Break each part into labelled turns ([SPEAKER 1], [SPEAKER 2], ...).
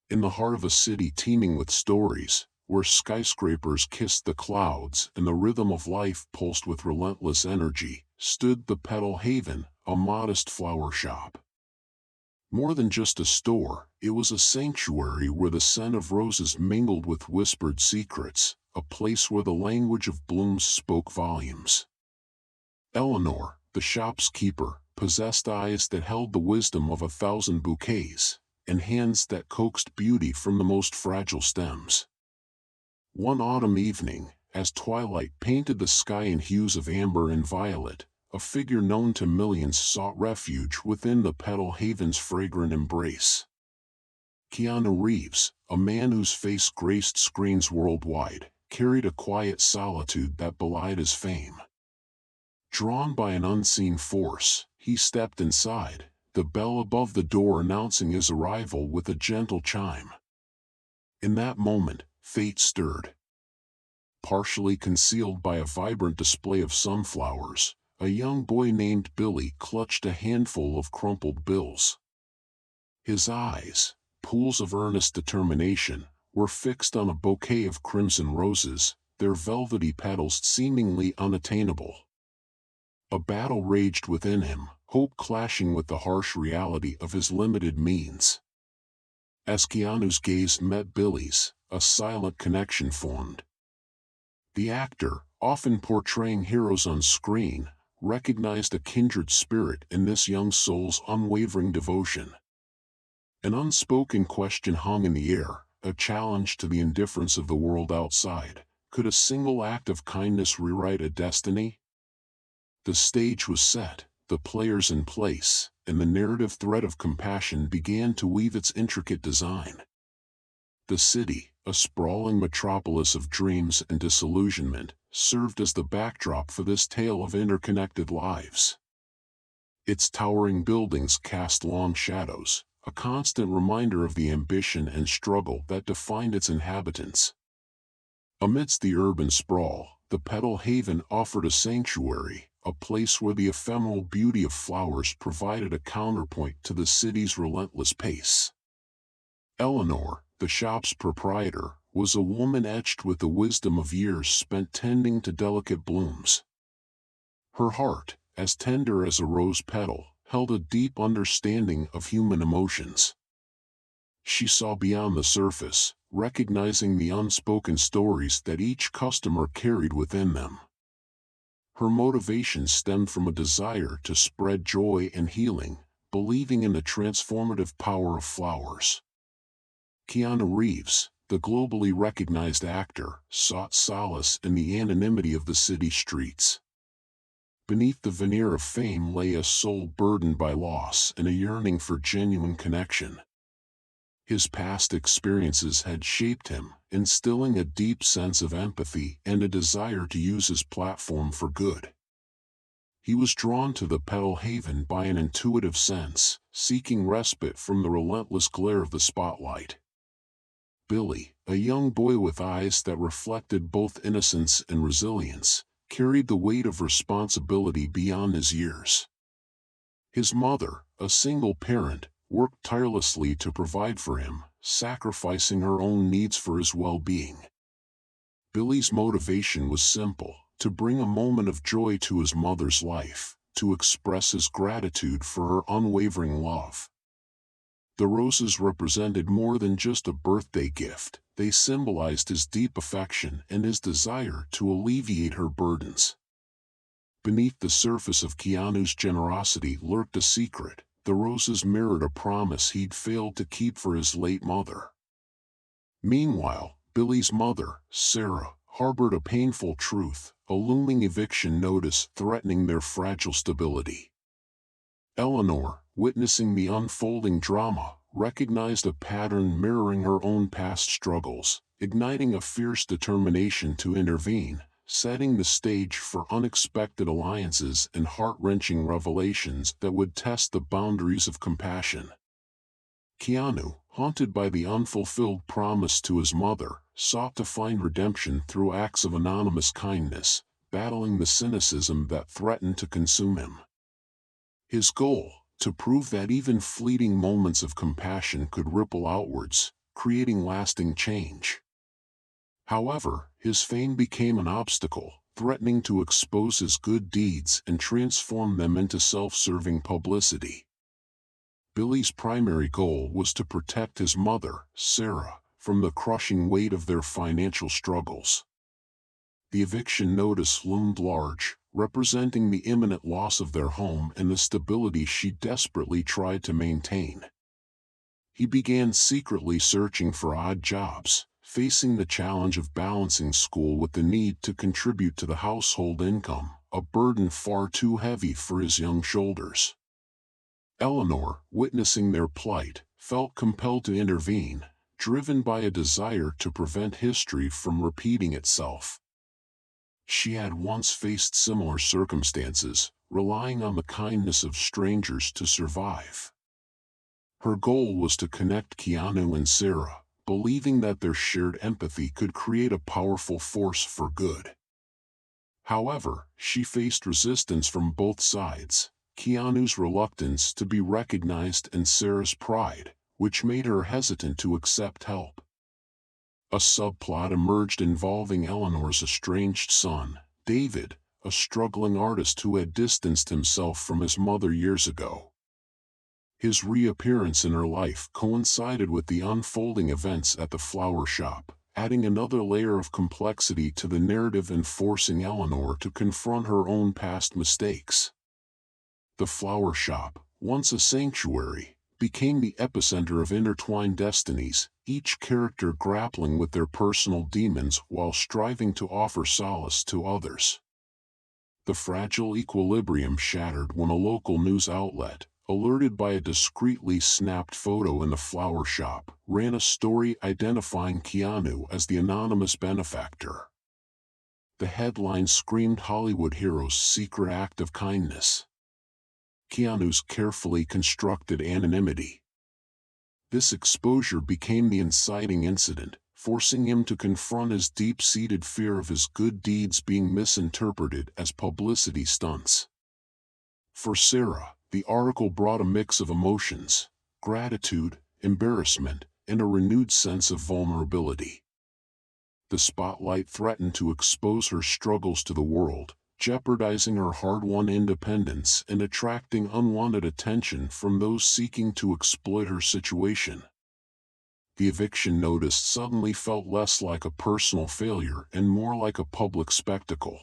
[SPEAKER 1] In the heart of a city teeming with stories, where skyscrapers kissed the clouds and the rhythm of life pulsed with relentless energy, stood the Petal Haven, a modest flower shop. More than just a store, it was a sanctuary where the scent of roses mingled with whispered secrets, a place where the language of blooms spoke volumes. Eleanor, the shop's keeper, possessed eyes that held the wisdom of 1,000 bouquets, and hands that coaxed beauty from the most fragile stems. One autumn evening, as twilight painted the sky in hues of amber and violet, a figure known to millions sought refuge within the Petal Haven's fragrant embrace. Keanu Reeves, a man whose face graced screens worldwide, carried a quiet solitude that belied his fame. Drawn by an unseen force, he stepped inside, the bell above the door announcing his arrival with a gentle chime. In that moment, fate stirred. Partially concealed by a vibrant display of sunflowers, a young boy named Billy clutched a handful of crumpled bills. His eyes, pools of earnest determination, were fixed on a bouquet of crimson roses, their velvety petals seemingly unattainable. A battle raged within him, hope clashing with the harsh reality of his limited means. As Keanu's gaze met Billy's, a silent connection formed. The actor, often portraying heroes on screen, recognized a kindred spirit in this young soul's unwavering devotion. An unspoken question hung in the air, a challenge to the indifference of the world outside. Could a single act of kindness rewrite a destiny? The stage was set, the players in place, and the narrative thread of compassion began to weave its intricate design. The city, a sprawling metropolis of dreams and disillusionment, served as the backdrop for this tale of interconnected lives. Its towering buildings cast long shadows, a constant reminder of the ambition and struggle that defined its inhabitants. Amidst the urban sprawl, the Petal Haven offered a sanctuary, a place where the ephemeral beauty of flowers provided a counterpoint to the city's relentless pace. Eleanor, the shop's proprietor, was a woman etched with the wisdom of years spent tending to delicate blooms. Her heart, as tender as a rose petal, held a deep understanding of human emotions. She saw beyond the surface, recognizing the unspoken stories that each customer carried within them. Her motivation stemmed from a desire to spread joy and healing, believing in the transformative power of flowers. Keanu Reeves, the globally recognized actor, sought solace in the anonymity of the city streets. Beneath the veneer of fame lay a soul burdened by loss and a yearning for genuine connection. His past experiences had shaped him, instilling a deep sense of empathy and a desire to use his platform for good. He was drawn to the Petal Haven by an intuitive sense, seeking respite from the relentless glare of the spotlight. Billy, a young boy with eyes that reflected both innocence and resilience, carried the weight of responsibility beyond his years. His mother, a single parent, worked tirelessly to provide for him, sacrificing her own needs for his well-being. Billy's motivation was simple: to bring a moment of joy to his mother's life, to express his gratitude for her unwavering love. The roses represented more than just a birthday gift, they symbolized his deep affection and his desire to alleviate her burdens. Beneath the surface of Keanu's generosity lurked a secret: the roses mirrored a promise he'd failed to keep for his late mother. Meanwhile, Billy's mother, Sarah, harbored a painful truth, a looming eviction notice threatening their fragile stability. Eleanor, witnessing the unfolding drama, recognized a pattern mirroring her own past struggles, igniting a fierce determination to intervene, setting the stage for unexpected alliances and heart-wrenching revelations that would test the boundaries of compassion. Keanu, haunted by the unfulfilled promise to his mother, sought to find redemption through acts of anonymous kindness, battling the cynicism that threatened to consume him. His goal, to prove that even fleeting moments of compassion could ripple outwards, creating lasting change. However, his fame became an obstacle, threatening to expose his good deeds and transform them into self-serving publicity. Billy's primary goal was to protect his mother, Sarah, from the crushing weight of their financial struggles. The eviction notice loomed large, representing the imminent loss of their home and the stability she desperately tried to maintain. He began secretly searching for odd jobs, facing the challenge of balancing school with the need to contribute to the household income, a burden far too heavy for his young shoulders. Eleanor, witnessing their plight, felt compelled to intervene, driven by a desire to prevent history from repeating itself. She had once faced similar circumstances, relying on the kindness of strangers to survive. Her goal was to connect Keanu and Sarah, believing that their shared empathy could create a powerful force for good. However, she faced resistance from both sides, Keanu's reluctance to be recognized and Sarah's pride, which made her hesitant to accept help. A subplot emerged involving Eleanor's estranged son, David, a struggling artist who had distanced himself from his mother years ago. His reappearance in her life coincided with the unfolding events at the flower shop, adding another layer of complexity to the narrative and forcing Eleanor to confront her own past mistakes. The flower shop, once a sanctuary, became the epicenter of intertwined destinies, each character grappling with their personal demons while striving to offer solace to others. The fragile equilibrium shattered when a local news outlet, alerted by a discreetly snapped photo in the flower shop, ran a story identifying Keanu as the anonymous benefactor. The headline screamed Hollywood hero's secret act of kindness. Keanu's carefully constructed anonymity. This exposure became the inciting incident, forcing him to confront his deep-seated fear of his good deeds being misinterpreted as publicity stunts. For Sarah, the article brought a mix of emotions: gratitude, embarrassment, and a renewed sense of vulnerability. The spotlight threatened to expose her struggles to the world, jeopardizing her hard-won independence and attracting unwanted attention from those seeking to exploit her situation. The eviction notice suddenly felt less like a personal failure and more like a public spectacle.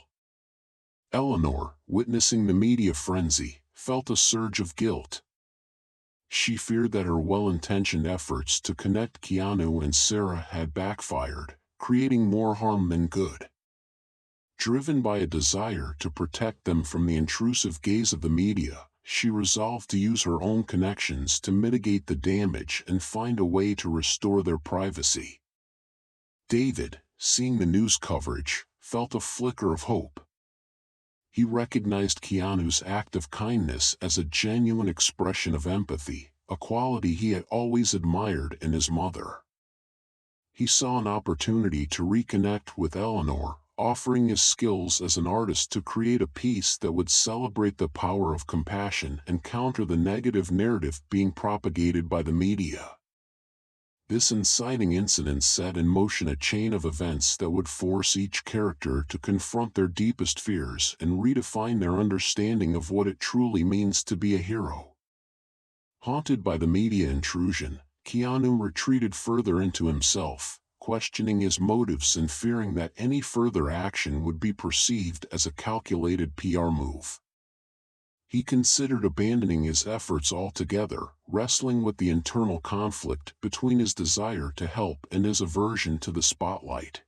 [SPEAKER 1] Eleanor, witnessing the media frenzy, felt a surge of guilt. She feared that her well-intentioned efforts to connect Keanu and Sarah had backfired, creating more harm than good. Driven by a desire to protect them from the intrusive gaze of the media, she resolved to use her own connections to mitigate the damage and find a way to restore their privacy. David, seeing the news coverage, felt a flicker of hope. He recognized Keanu's act of kindness as a genuine expression of empathy, a quality he had always admired in his mother. He saw an opportunity to reconnect with Eleanor, offering his skills as an artist to create a piece that would celebrate the power of compassion and counter the negative narrative being propagated by the media. This inciting incident set in motion a chain of events that would force each character to confront their deepest fears and redefine their understanding of what it truly means to be a hero. Haunted by the media intrusion, Keanu retreated further into himself, questioning his motives and fearing that any further action would be perceived as a calculated PR move. He considered abandoning his efforts altogether, wrestling with the internal conflict between his desire to help and his aversion to the spotlight.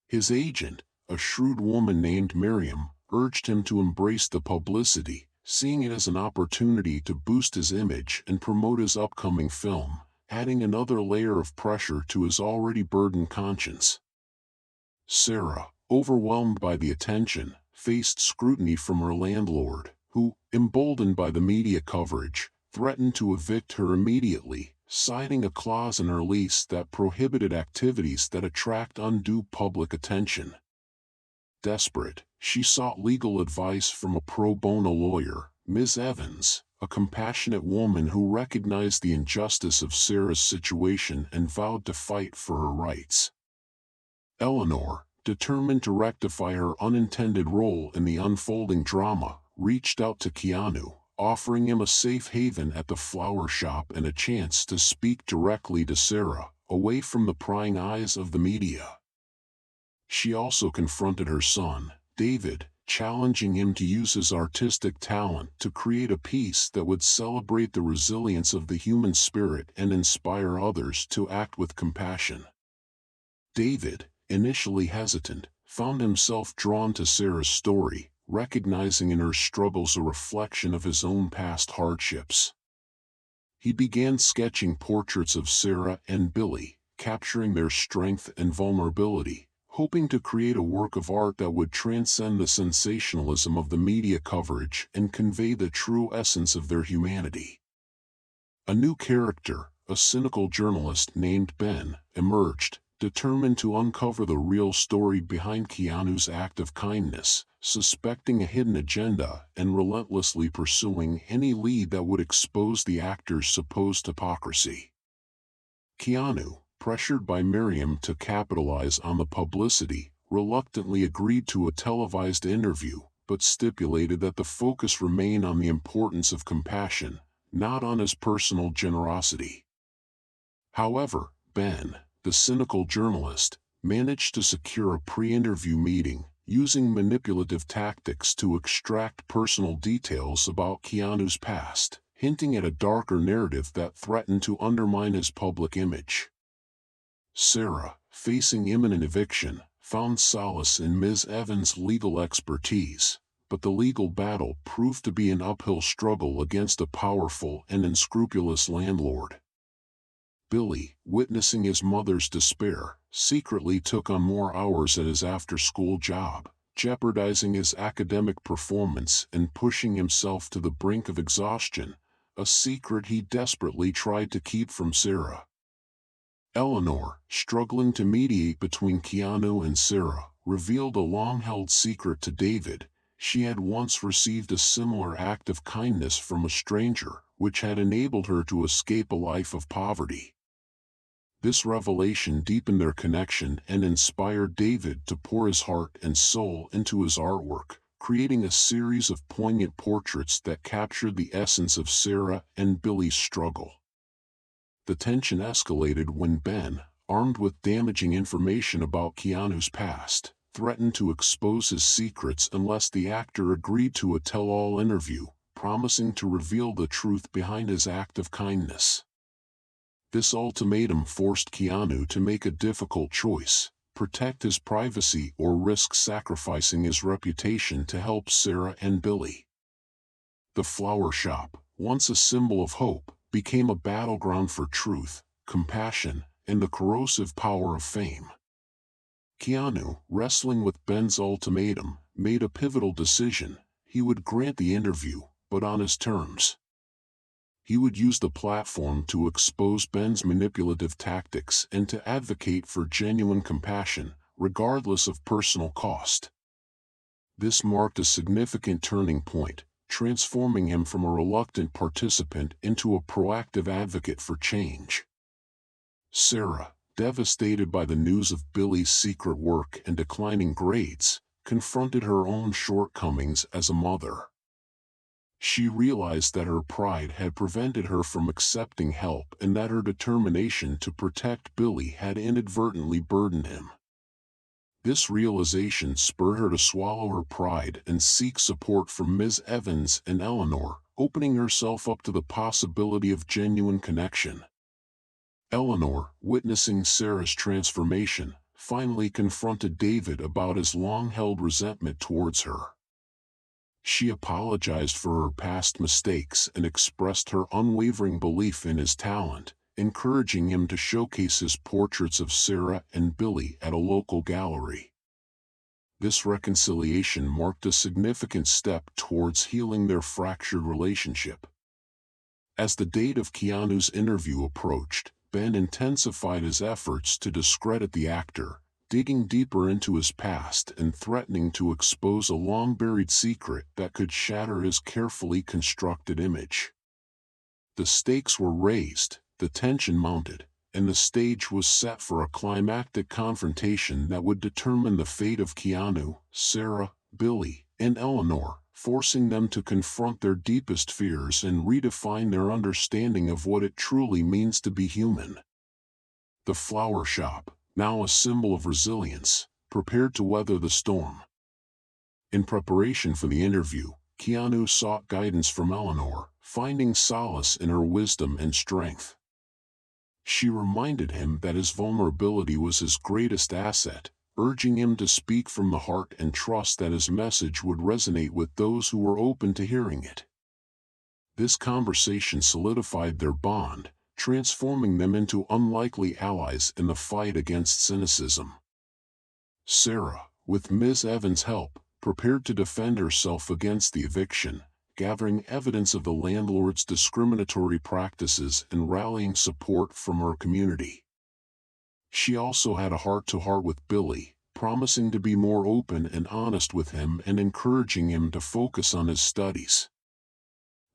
[SPEAKER 1] His agent, a shrewd woman named Miriam, urged him to embrace the publicity, seeing it as an opportunity to boost his image and promote his upcoming film, adding another layer of pressure to his already burdened conscience. Sarah, overwhelmed by the attention, faced scrutiny from her landlord, who, emboldened by the media coverage, threatened to evict her immediately, citing a clause in her lease that prohibited activities that attract undue public attention. Desperate, she sought legal advice from a pro bono lawyer, Ms. Evans, a compassionate woman who recognized the injustice of Sarah's situation and vowed to fight for her rights. Eleanor, determined to rectify her unintended role in the unfolding drama, reached out to Keanu, offering him a safe haven at the flower shop and a chance to speak directly to Sarah, away from the prying eyes of the media. She also confronted her son, David, challenging him to use his artistic talent to create a piece that would celebrate the resilience of the human spirit and inspire others to act with compassion. David, initially hesitant, found himself drawn to Sarah's story, recognizing in her struggles a reflection of his own past hardships. He began sketching portraits of Sarah and Billy, capturing their strength and vulnerability, hoping to create a work of art that would transcend the sensationalism of the media coverage and convey the true essence of their humanity. A new character, a cynical journalist named Ben, emerged, determined to uncover the real story behind Keanu's act of kindness, suspecting a hidden agenda and relentlessly pursuing any lead that would expose the actor's supposed hypocrisy. Keanu, pressured by Miriam to capitalize on the publicity, reluctantly agreed to a televised interview, but stipulated that the focus remain on the importance of compassion, not on his personal generosity. However, Ben, the cynical journalist, managed to secure a pre-interview meeting, using manipulative tactics to extract personal details about Keanu's past, hinting at a darker narrative that threatened to undermine his public image. Sarah, facing imminent eviction, found solace in Ms. Evans' legal expertise, but the legal battle proved to be an uphill struggle against a powerful and unscrupulous landlord. Billy, witnessing his mother's despair, secretly took on more hours at his after-school job, jeopardizing his academic performance and pushing himself to the brink of exhaustion, a secret he desperately tried to keep from Sarah. Eleanor, struggling to mediate between Keanu and Sarah, revealed a long-held secret to David. She had once received a similar act of kindness from a stranger, which had enabled her to escape a life of poverty. This revelation deepened their connection and inspired David to pour his heart and soul into his artwork, creating a series of poignant portraits that captured the essence of Sarah and Billy's struggle. The tension escalated when Ben, armed with damaging information about Keanu's past, threatened to expose his secrets unless the actor agreed to a tell-all interview, promising to reveal the truth behind his act of kindness. This ultimatum forced Keanu to make a difficult choice: protect his privacy or risk sacrificing his reputation to help Sarah and Billy. The flower shop, once a symbol of hope, became a battleground for truth, compassion, and the corrosive power of fame. Keanu, wrestling with Ben's ultimatum, made a pivotal decision. He would grant the interview, but on his terms. He would use the platform to expose Ben's manipulative tactics and to advocate for genuine compassion, regardless of personal cost. This marked a significant turning point, transforming him from a reluctant participant into a proactive advocate for change. Sarah, devastated by the news of Billy's secret work and declining grades, confronted her own shortcomings as a mother. She realized that her pride had prevented her from accepting help and that her determination to protect Billy had inadvertently burdened him. This realization spurred her to swallow her pride and seek support from Ms. Evans and Eleanor, opening herself up to the possibility of genuine connection. Eleanor, witnessing Sarah's transformation, finally confronted David about his long-held resentment towards her. She apologized for her past mistakes and expressed her unwavering belief in his talent, encouraging him to showcase his portraits of Sarah and Billy at a local gallery. This reconciliation marked a significant step towards healing their fractured relationship. As the date of Keanu's interview approached, Ben intensified his efforts to discredit the actor, digging deeper into his past and threatening to expose a long-buried secret that could shatter his carefully constructed image. The stakes were raised, the tension mounted, and the stage was set for a climactic confrontation that would determine the fate of Keanu, Sarah, Billy, and Eleanor, forcing them to confront their deepest fears and redefine their understanding of what it truly means to be human. The flower shop, now a symbol of resilience, prepared to weather the storm. In preparation for the interview, Keanu sought guidance from Eleanor, finding solace in her wisdom and strength. She reminded him that his vulnerability was his greatest asset, urging him to speak from the heart and trust that his message would resonate with those who were open to hearing it. This conversation solidified their bond, transforming them into unlikely allies in the fight against cynicism. Sarah, with Ms. Evans' help, prepared to defend herself against the eviction, gathering evidence of the landlord's discriminatory practices and rallying support from her community. She also had a heart-to-heart with Billy, promising to be more open and honest with him and encouraging him to focus on his studies.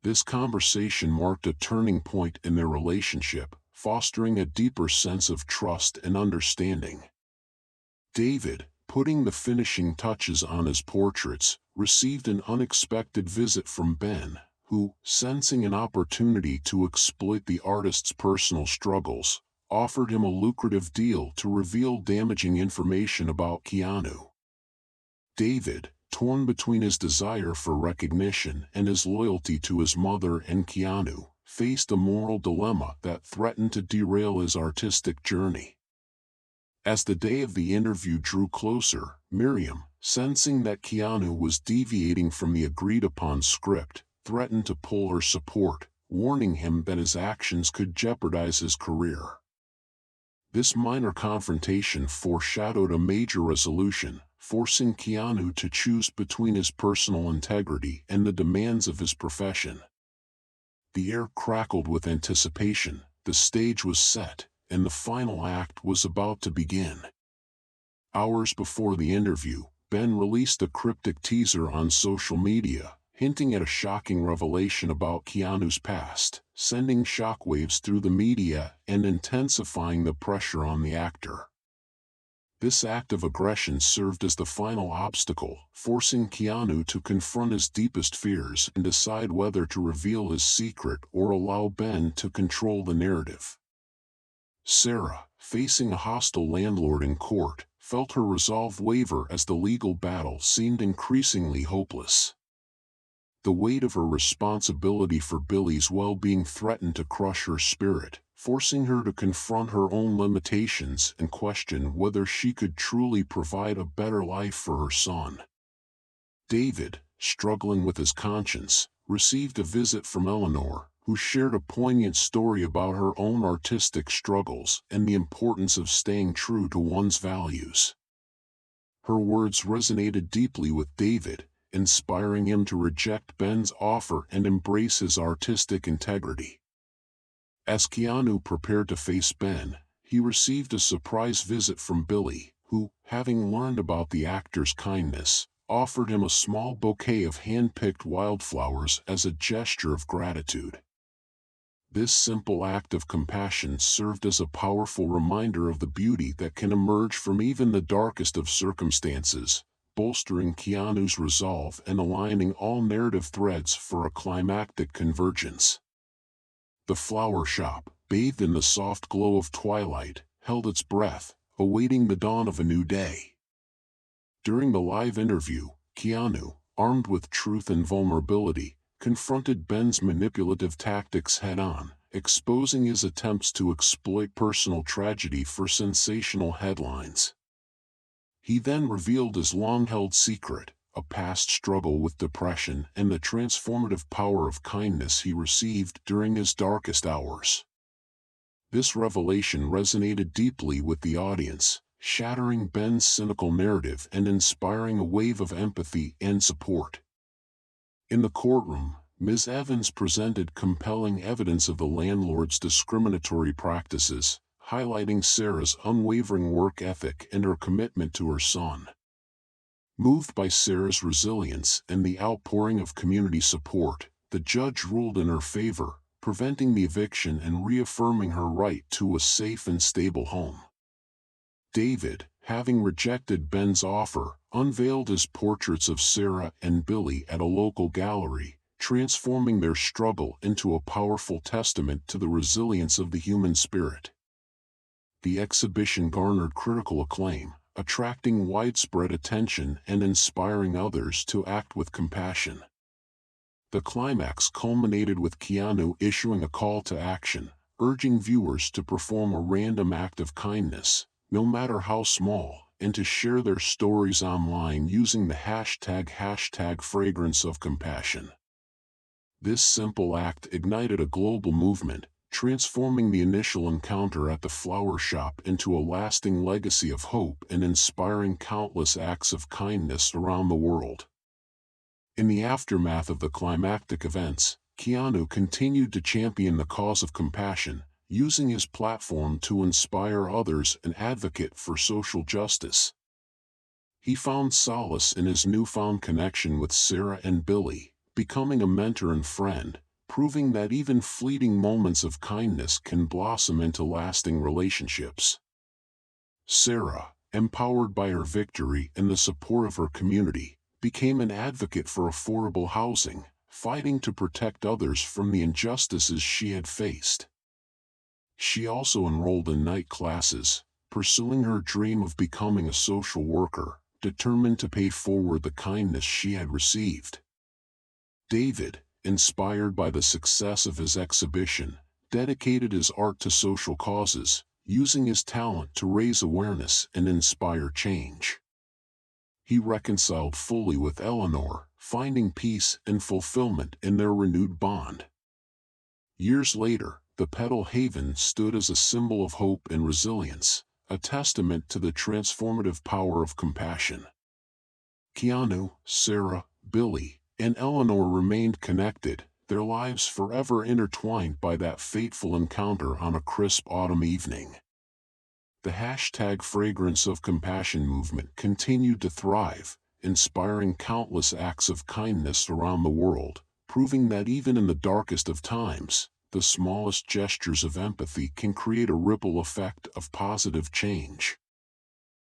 [SPEAKER 1] This conversation marked a turning point in their relationship, fostering a deeper sense of trust and understanding. David, putting the finishing touches on his portraits, received an unexpected visit from Ben, who, sensing an opportunity to exploit the artist's personal struggles, offered him a lucrative deal to reveal damaging information about Keanu. David, torn between his desire for recognition and his loyalty to his mother and Keanu, faced a moral dilemma that threatened to derail his artistic journey. As the day of the interview drew closer, Miriam, sensing that Keanu was deviating from the agreed-upon script, threatened to pull her support, warning him that his actions could jeopardize his career. This minor confrontation foreshadowed a major resolution, forcing Keanu to choose between his personal integrity and the demands of his profession. The air crackled with anticipation, the stage was set, and the final act was about to begin. Hours before the interview, Ben released a cryptic teaser on social media, hinting at a shocking revelation about Keanu's past, sending shockwaves through the media and intensifying the pressure on the actor. This act of aggression served as the final obstacle, forcing Keanu to confront his deepest fears and decide whether to reveal his secret or allow Ben to control the narrative. Sarah, facing a hostile landlord in court, felt her resolve waver as the legal battle seemed increasingly hopeless. The weight of her responsibility for Billy's well-being threatened to crush her spirit, forcing her to confront her own limitations and question whether she could truly provide a better life for her son. David, struggling with his conscience, received a visit from Eleanor, who shared a poignant story about her own artistic struggles and the importance of staying true to one's values. Her words resonated deeply with David, inspiring him to reject Ben's offer and embrace his artistic integrity. As Keanu prepared to face Ben, he received a surprise visit from Billy, who, having learned about the actor's kindness, offered him a small bouquet of hand-picked wildflowers as a gesture of gratitude. This simple act of compassion served as a powerful reminder of the beauty that can emerge from even the darkest of circumstances, bolstering Keanu's resolve and aligning all narrative threads for a climactic convergence. The flower shop, bathed in the soft glow of twilight, held its breath, awaiting the dawn of a new day. During the live interview, Keanu, armed with truth and vulnerability, confronted Ben's manipulative tactics head-on, exposing his attempts to exploit personal tragedy for sensational headlines. He then revealed his long-held secret, a past struggle with depression and the transformative power of kindness he received during his darkest hours. This revelation resonated deeply with the audience, shattering Ben's cynical narrative and inspiring a wave of empathy and support. In the courtroom, Ms. Evans presented compelling evidence of the landlord's discriminatory practices, highlighting Sarah's unwavering work ethic and her commitment to her son. Moved by Sarah's resilience and the outpouring of community support, the judge ruled in her favor, preventing the eviction and reaffirming her right to a safe and stable home. David, having rejected Ben's offer, unveiled his portraits of Sarah and Billy at a local gallery, transforming their struggle into a powerful testament to the resilience of the human spirit. The exhibition garnered critical acclaim, attracting widespread attention and inspiring others to act with compassion. The climax culminated with Keanu issuing a call to action, urging viewers to perform a random act of kindness, no matter how small, and to share their stories online using the hashtag fragrance of compassion. This simple act ignited a global movement, transforming the initial encounter at the flower shop into a lasting legacy of hope and inspiring countless acts of kindness around the world. In the aftermath of the climactic events, Keanu continued to champion the cause of compassion, using his platform to inspire others and advocate for social justice. He found solace in his newfound connection with Sarah and Billy, becoming a mentor and friend, proving that even fleeting moments of kindness can blossom into lasting relationships. Sarah, empowered by her victory and the support of her community, became an advocate for affordable housing, fighting to protect others from the injustices she had faced. She also enrolled in night classes, pursuing her dream of becoming a social worker, determined to pay forward the kindness she had received. David, inspired by the success of his exhibition, dedicated his art to social causes, using his talent to raise awareness and inspire change. He reconciled fully with Eleanor, finding peace and fulfillment in their renewed bond. Years later, the Petal Haven stood as a symbol of hope and resilience, a testament to the transformative power of compassion. Keanu, Sarah, Billy, and Eleanor remained connected, their lives forever intertwined by that fateful encounter on a crisp autumn evening. The hashtag fragrance of compassion movement continued to thrive, inspiring countless acts of kindness around the world, proving that even in the darkest of times, the smallest gestures of empathy can create a ripple effect of positive change.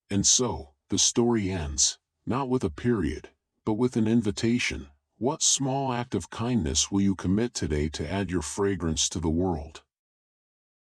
[SPEAKER 1] And so, the story ends, not with a period, but with an invitation. What small act of kindness will you commit today to add your fragrance to the world?